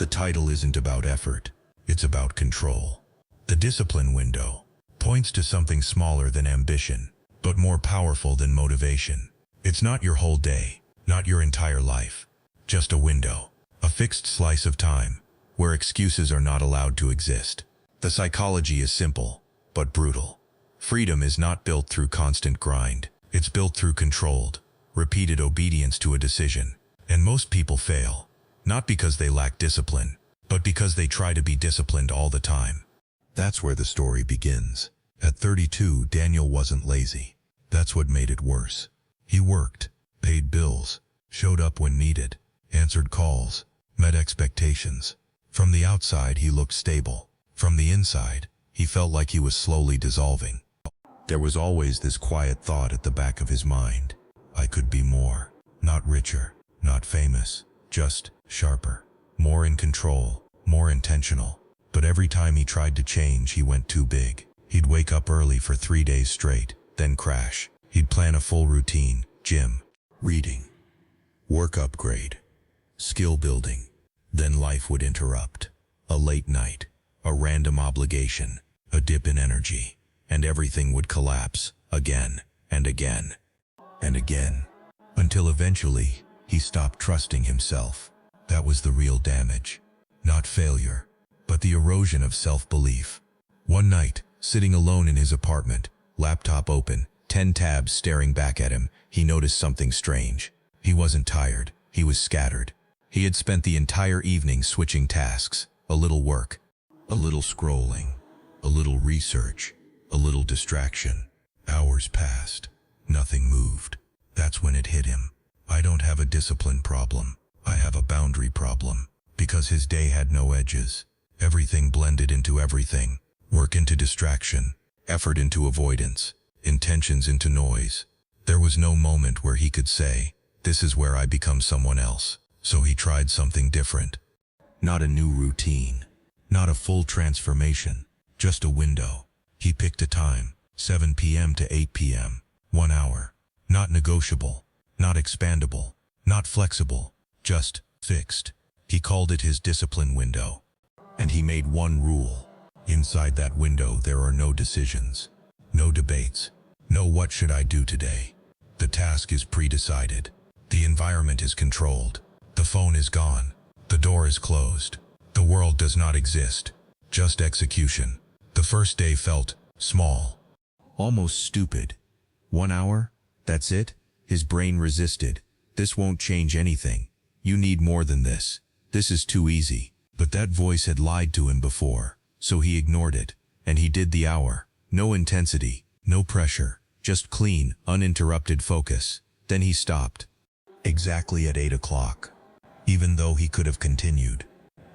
The title isn't about effort, it's about control. The discipline window points to something smaller than ambition, but more powerful than motivation. It's not your whole day, not your entire life, just a window, a fixed slice of time, where excuses are not allowed to exist. The psychology is simple, but brutal. Freedom is not built through constant grind. It's built through controlled, repeated obedience to a decision. And most people fail, not because they lack discipline, but because they try to be disciplined all the time. That's where the story begins. At 32, Daniel wasn't lazy. That's what made it worse. He worked, paid bills, showed up when needed, answered calls, met expectations. From the outside, he looked stable. From the inside, he felt like he was slowly dissolving. There was always this quiet thought at the back of his mind. I could be more. Not richer, not famous, just sharper. More in control, more intentional. But every time he tried to change, he went too big. He'd wake up early for 3 days straight, then crash. He'd plan a full routine, gym, reading, work upgrade, skill building. Then life would interrupt. A late night, a random obligation, a dip in energy, and everything would collapse again and again and again, until eventually he stopped trusting himself. That was the real damage. Not failure, but the erosion of self-belief. One night, sitting alone in his apartment, laptop open, 10 tabs staring back at him, he noticed something strange. He wasn't tired, he was scattered. He had spent the entire evening switching tasks, a little work, a little scrolling, a little research, a little distraction. Hours passed. Nothing moved. That's when it hit him. I don't have a discipline problem. I have a boundary problem. Because his day had no edges. Everything blended into everything. Work into distraction. Effort into avoidance. Intentions into noise. There was no moment where he could say, this is where I become someone else. So he tried something different. Not a new routine. Not a full transformation. Just a window. He picked a time, 7 p.m. to 8 p.m., 1 hour. Not negotiable, not expandable, not flexible, just fixed. He called it his discipline window. And he made one rule. Inside that window there are no decisions, no debates, no what should I do today. The task is pre-decided. The environment is controlled. The phone is gone. The door is closed. The world does not exist. Just execution. The first day felt small, almost stupid. 1 hour? That's it? His brain resisted. This won't change anything. You need more than this. This is too easy. But that voice had lied to him before, so he ignored it. And he did the hour. No intensity, no pressure, just clean, uninterrupted focus. Then he stopped. Exactly at 8 o'clock. Even though he could have continued.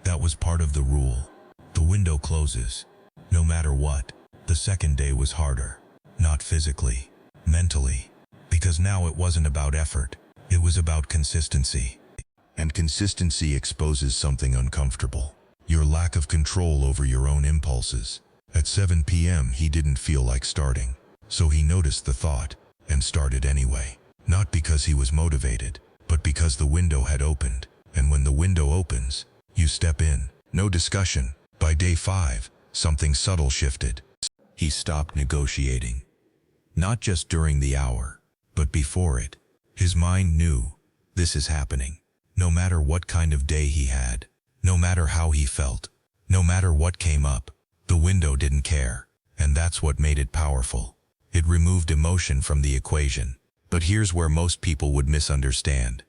That was part of the rule. The window closes. No matter what. The second day was harder. Not physically, mentally. Because now it wasn't about effort. It was about consistency. And consistency exposes something uncomfortable. Your lack of control over your own impulses. At 7 p.m. he didn't feel like starting. So he noticed the thought, and started anyway. Not because he was motivated, but because the window had opened. And when the window opens, you step in. No discussion. By day 5, something subtle shifted. He stopped negotiating. Not just during the hour, but before it. His mind knew, this is happening. No matter what kind of day he had, no matter how he felt, no matter what came up, the window didn't care. And that's what made it powerful. It removed emotion from the equation. But here's where most people would misunderstand.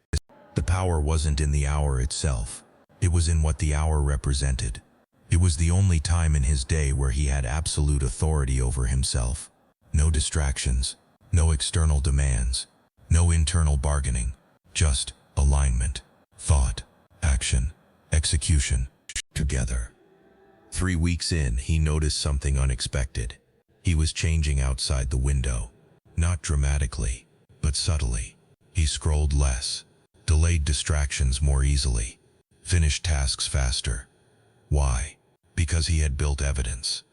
The power wasn't in the hour itself. It was in what the hour represented. It was the only time in his day where he had absolute authority over himself. No distractions, no external demands, no internal bargaining, just alignment, thought, action, execution, together. 3 weeks in, he noticed something unexpected. He was changing outside the window. Not dramatically, but subtly. He scrolled less, delayed distractions more easily, finished tasks faster. Why? Because he had built evidence.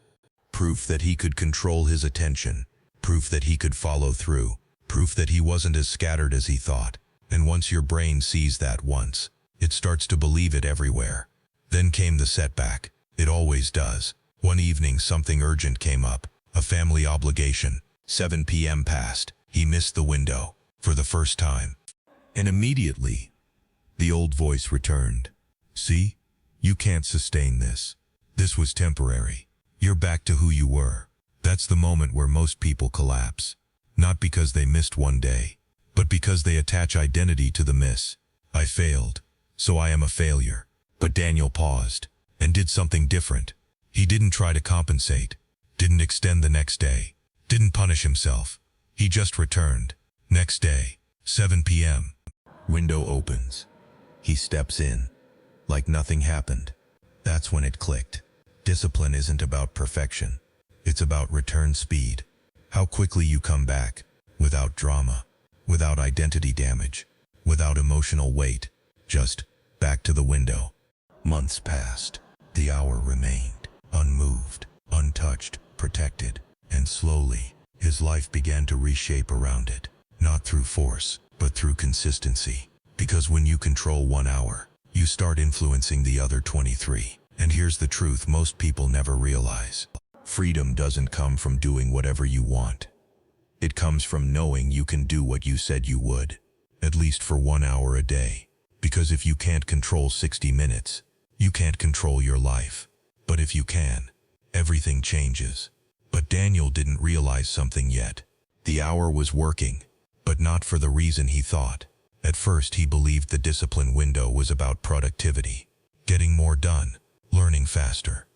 Proof that he could control his attention. Proof that he could follow through. Proof that he wasn't as scattered as he thought. And once your brain sees that once, it starts to believe it everywhere. Then came the setback. It always does. One evening something urgent came up. A family obligation. 7 p.m. passed. He missed the window. For the first time. And immediately, the old voice returned. See? You can't sustain this. This was temporary. You're back to who you were. That's the moment where most people collapse. Not because they missed one day, but because they attach identity to the miss. I failed, so I am a failure. But Daniel paused and did something different. He didn't try to compensate, didn't extend the next day, didn't punish himself. He just returned. Next day, 7 p.m. Window opens. He steps in, like nothing happened. That's when it clicked. Discipline isn't about perfection. It's about return speed. How quickly you come back, without drama, without identity damage, without emotional weight, just back to the window. Months passed. The hour remained, unmoved, untouched, protected, and slowly, his life began to reshape around it. Not through force, but through consistency. Because when you control 1 hour, you start influencing the other 23. And here's the truth most people never realize. Freedom doesn't come from doing whatever you want. It comes from knowing you can do what you said you would, at least for 1 hour a day. Because if you can't control 60 minutes, you can't control your life. But if you can, everything changes. But Daniel didn't realize something yet. The hour was working, but not for the reason he thought. At first he believed the discipline window was about productivity, getting more done, learning faster,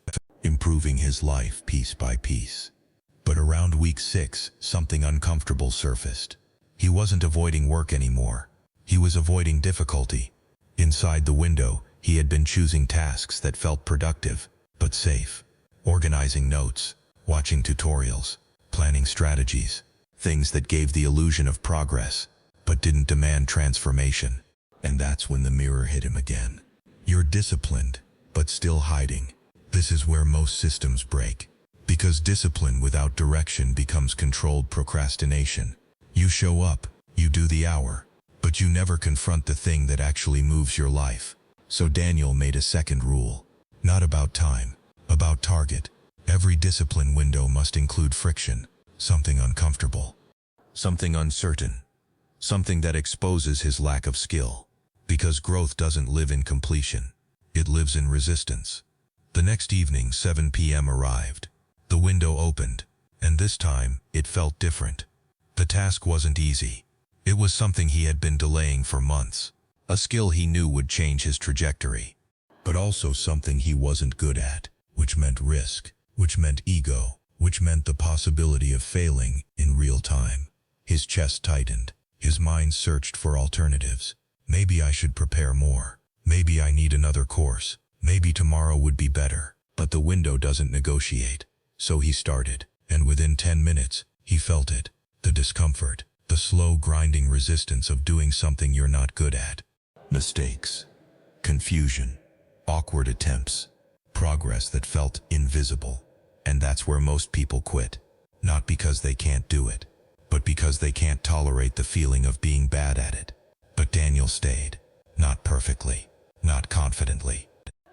improving his life piece by piece. But around week 6, something uncomfortable surfaced. He wasn't avoiding work anymore. He was avoiding difficulty. Inside the window, he had been choosing tasks that felt productive, but safe. Organizing notes, watching tutorials, planning strategies, things that gave the illusion of progress, but didn't demand transformation. And that's when the mirror hit him again. You're disciplined, but still hiding. This is where most systems break. Because discipline without direction becomes controlled procrastination. You show up, you do the hour, but you never confront the thing that actually moves your life. So Daniel made a second rule. Not about time, about target. Every discipline window must include friction, something uncomfortable, something uncertain, something that exposes his lack of skill. Because growth doesn't live in completion. It lives in resistance. The next evening, 7 p.m. arrived. The window opened, and this time, it felt different. The task wasn't easy. It was something he had been delaying for months. A skill he knew would change his trajectory. But also something he wasn't good at, which meant risk, which meant ego, which meant the possibility of failing in real time. His chest tightened. His mind searched for alternatives. Maybe I should prepare more. Maybe I need another course. Maybe tomorrow would be better. But the window doesn't negotiate. So he started, and within 10 minutes, he felt it. The discomfort, the slow grinding resistance of doing something you're not good at. Mistakes, confusion, awkward attempts, progress that felt invisible. And that's where most people quit. Not because they can't do it, but because they can't tolerate the feeling of being bad at it. But Daniel stayed. Not perfectly, not confidently,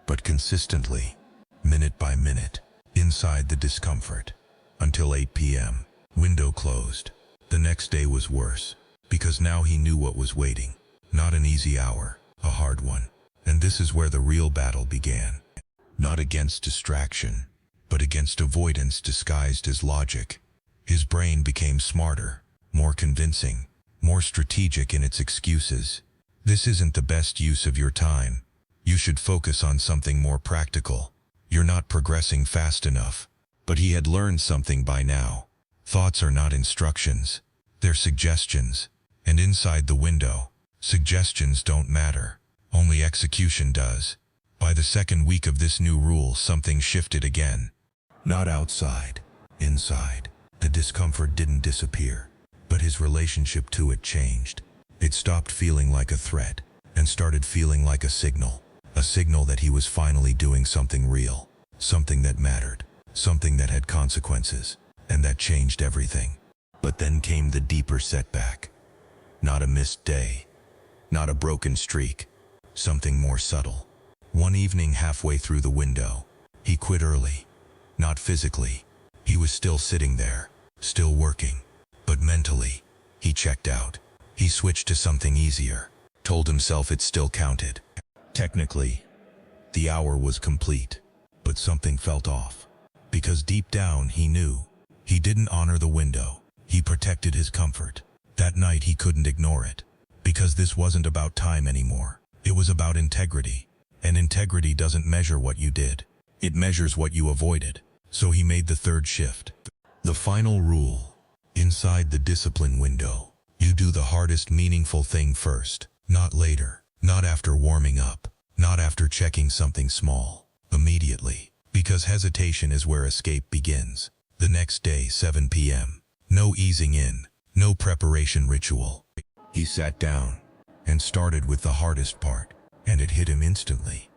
but consistently, minute by minute, inside the discomfort. Until 8 p.m., window closed. The next day was worse, because now he knew what was waiting. Not an easy hour, a hard one. And this is where the real battle began. Not against distraction, but against avoidance disguised as logic. His brain became smarter, more convincing, more strategic in its excuses. This isn't the best use of your time. You should focus on something more practical. You're not progressing fast enough. But he had learned something by now. Thoughts are not instructions. They're suggestions. And inside the window, suggestions don't matter. Only execution does. By the second week of this new rule, something shifted again. Not outside, inside. The discomfort didn't disappear, but his relationship to it changed. It stopped feeling like a threat and started feeling like a signal that he was finally doing something real, something that mattered, something that had consequences, and that changed everything. But then came the deeper setback. Not a missed day, not a broken streak, something more subtle. One evening halfway through the window, he quit early. Not physically. He was still sitting there, still working. But mentally, he checked out. He switched to something easier, told himself it still counted. Technically, the hour was complete, but something felt off. Because deep down he knew, he didn't honor the window. He protected his comfort. That night he couldn't ignore it. Because this wasn't about time anymore. It was about integrity. And integrity doesn't measure what you did. It measures what you avoided. So he made the third shift. The final rule. Inside the discipline window, you do the hardest meaningful thing first. Not later. Not after warming up. Not after checking something small. Immediately. Because hesitation is where escape begins. The next day, 7 p.m. No easing in. No preparation ritual. He sat down and started with the hardest part. And it hit him instantly.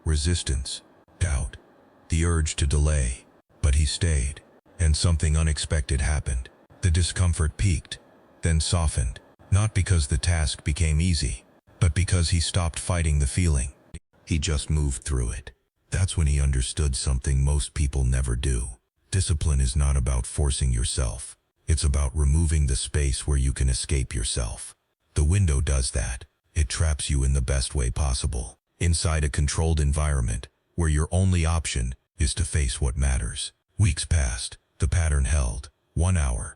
Resistance. Doubt. The urge to delay. But he stayed. And something unexpected happened. The discomfort peaked, then softened. Not because the task became easy, but because he stopped fighting the feeling. He just moved through it. That's when he understood something most people never do. Discipline is not about forcing yourself. It's about removing the space where you can escape yourself. The window does that. It traps you in the best way possible. Inside a controlled environment, where your only option is to face what matters. Weeks passed. The pattern held. 1 hour.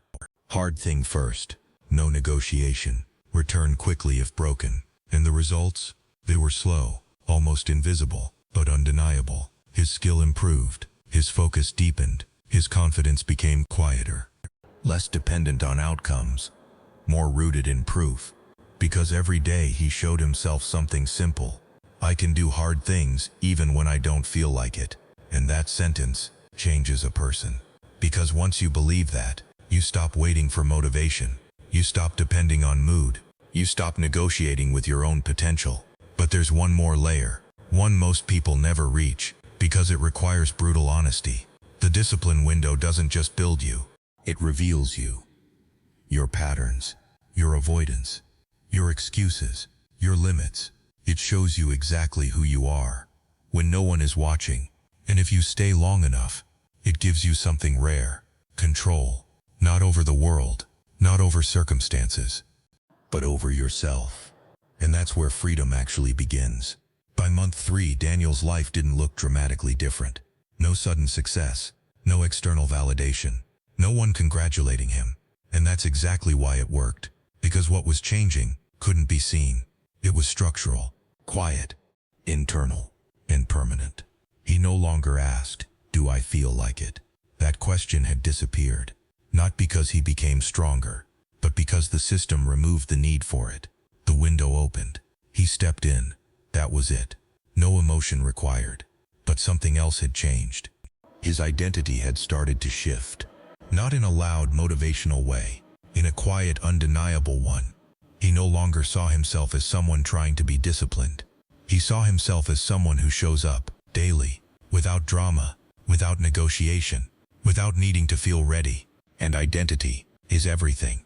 Hard thing first. No negotiation. Return quickly if broken. And the results? They were slow, almost invisible, but undeniable. His skill improved. His focus deepened. His confidence became quieter. Less dependent on outcomes. More rooted in proof. Because every day he showed himself something simple. I can do hard things even when I don't feel like it. And that sentence changes a person. Because once you believe that, you stop waiting for motivation. You stop depending on mood. You stop negotiating with your own potential. But there's one more layer. One most people never reach. Because it requires brutal honesty. The discipline window doesn't just build you. It reveals you. Your patterns. Your avoidance. Your excuses. Your limits. It shows you exactly who you are. When no one is watching. And if you stay long enough, it gives you something rare. Control. Not over the world. Not over circumstances. But over yourself. And that's where freedom actually begins. By month 3, Daniel's life didn't look dramatically different. No sudden success. No external validation. No one congratulating him. And that's exactly why it worked. Because what was changing couldn't be seen. It was structural, quiet, internal, and permanent. He no longer asked, "Do I feel like it?" That question had disappeared. Not because he became stronger, but because the system removed the need for it. The window opened. He stepped in. That was it. No emotion required. But something else had changed. His identity had started to shift. Not in a loud, motivational way. In a quiet, undeniable one. He no longer saw himself as someone trying to be disciplined. He saw himself as someone who shows up, daily, without drama, without negotiation, without needing to feel ready. And identity is everything.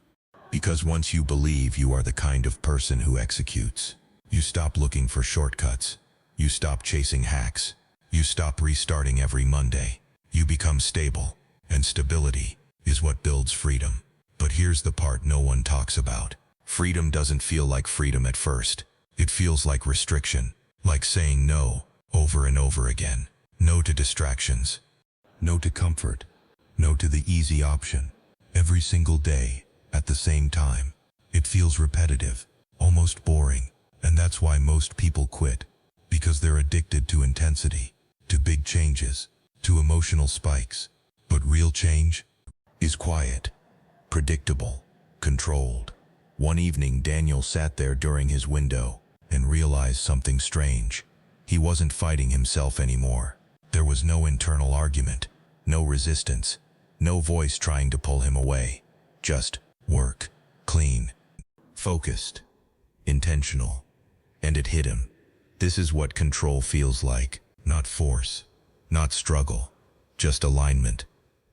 Because once you believe you are the kind of person who executes, you stop looking for shortcuts. You stop chasing hacks. You stop restarting every Monday. You become stable. And stability is what builds freedom. But here's the part no one talks about. Freedom doesn't feel like freedom at first. It feels like restriction. Like saying no, over and over again. No to distractions. No to comfort. No to the easy option. Every single day, at the same time. It feels repetitive, almost boring. And that's why most people quit. Because they're addicted to intensity, to big changes, to emotional spikes. But real change is quiet, predictable, controlled. One evening, Daniel sat there during his window and realized something strange. He wasn't fighting himself anymore. There was no internal argument, no resistance, no voice trying to pull him away. Just work, clean, focused, intentional. And it hit him. This is what control feels like. Not force, not struggle, just alignment.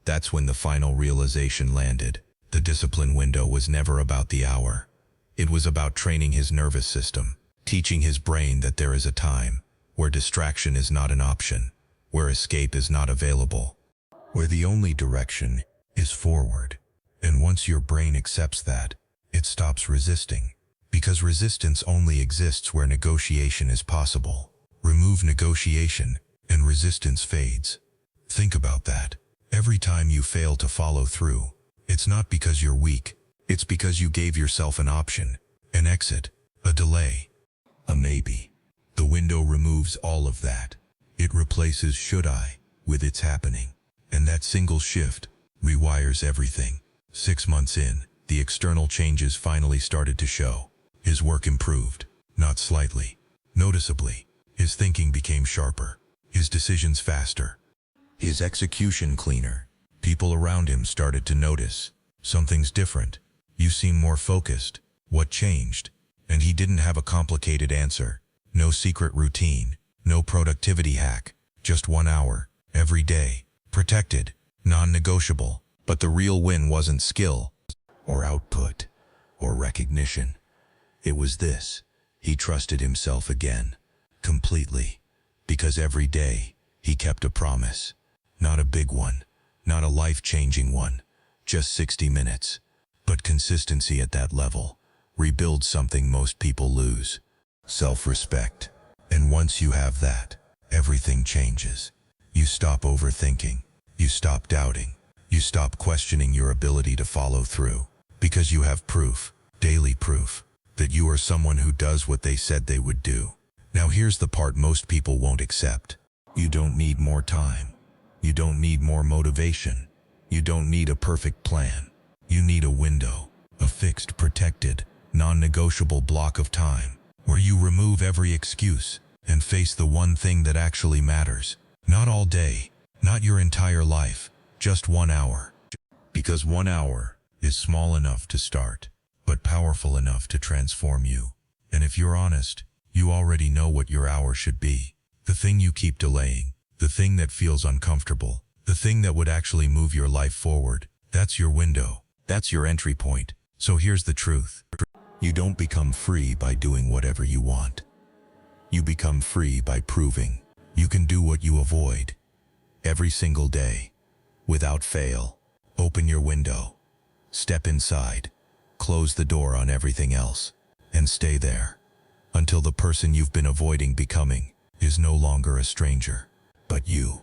That's when the final realization landed. The discipline window was never about the hour. It was about training his nervous system, teaching his brain that there is a time where distraction is not an option, where escape is not available, where the only direction is forward. And once your brain accepts that, it stops resisting. Because resistance only exists where negotiation is possible. Remove negotiation, and resistance fades. Think about that. Every time you fail to follow through, it's not because you're weak. It's because you gave yourself an option, an exit, a delay, a maybe. The window removes all of that. It replaces should I with it's happening. And that single shift rewires everything. 6 months in, the external changes finally started to show. His work improved, not slightly, noticeably. His thinking became sharper, his decisions faster, his execution cleaner. People around him started to notice. Something's different. You seem more focused. What changed? And he didn't have a complicated answer. No secret routine, no productivity hack. Just 1 hour, every day. Protected, non-negotiable. But the real win wasn't skill, or output, or recognition. It was this. He trusted himself again, completely. Because every day, he kept a promise. Not a big one, not a life-changing one, just 60 minutes. But consistency at that level rebuilds something most people lose: self-respect. And once you have that, everything changes. You stop overthinking. You stop doubting. You stop questioning your ability to follow through. Because you have proof, daily proof, that you are someone who does what they said they would do. Now here's the part most people won't accept. You don't need more time. You don't need more motivation. You don't need a perfect plan. You need a window, a fixed, protected, non-negotiable block of time, where you remove every excuse and face the one thing that actually matters. Not all day, not your entire life, just 1 hour. Because 1 hour is small enough to start, but powerful enough to transform you. And if you're honest, you already know what your hour should be. The thing you keep delaying, the thing that feels uncomfortable, the thing that would actually move your life forward. That's your window. That's your entry point. So here's the truth. You don't become free by doing whatever you want. You become free by proving you can do what you avoid. Every single day, without fail. Open your window. Step inside. Close the door on everything else. And stay there. Until the person you've been avoiding becoming is no longer a stranger, but you.